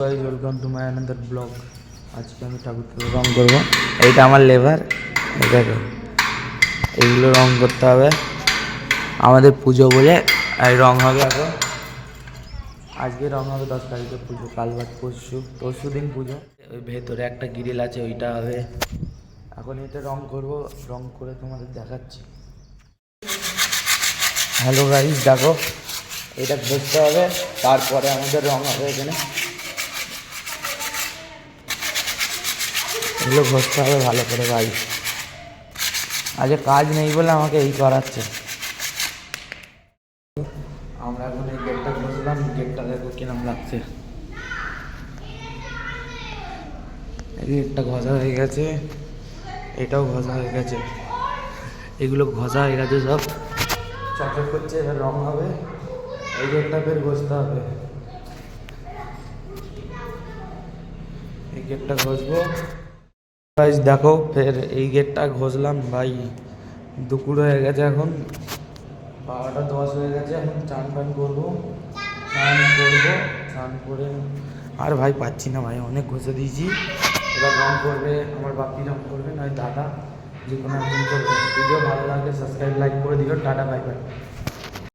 Welcome to my another blog. আজকে আমি ঠাকুরকে রং করবো। এইটা আমার লেবার, দেখো এইগুলো রং করতে হবে। আমাদের পুজো বলে এই রং হবে। এখন আজকে রং হবে, 10 তারিখে পুজো, কাল বাদ পরশু দিন পুজো। ওই ভেতরে একটা গ্রিল আছে, ওইটা হবে। এখন এটা রং করব, রং করে তোমাদের দেখাচ্ছি। হ্যালো গাইস, দেখো এটা ঘষতে হবে, তারপরে আমাদের রং হবে। এখানে এগুলো ঘষতে হবে ভালো করে ভাই। আজকে কাজ নেই বলে আমাকে এই করাচ্ছে। আমরা এখন এই গেটটা ঘষলাম, গেটটা দেখো কিরম লাগছে। এই গেটটা ঘষা হয়ে গেছে, এটাও ঘষা হয়ে গেছে, এগুলো ঘষা হয়ে গেছে সব চকচক করছে। এবার রং হবে, এই গেটটা ফের ঘষতে হবে। এই গেটটা ঘষবো গাইস, দেখো ফের এই গেটটা ঘষলাম ভাই। দুপুর হয়ে গেছে, এখন 12টা 10 হয়ে গেছে। এখন চান করবো, স্নান করে আর ভাই পাচ্ছি না ভাই, অনেক ঘষে দিয়েছি। এবার রং করবে আমার বাপি, রং করবে নয় দাদা, যে কোনো একজন করবে। ভিডিও ভালো লাগলে সাবস্ক্রাইব লাইক করে দিও। Tata, bye bye.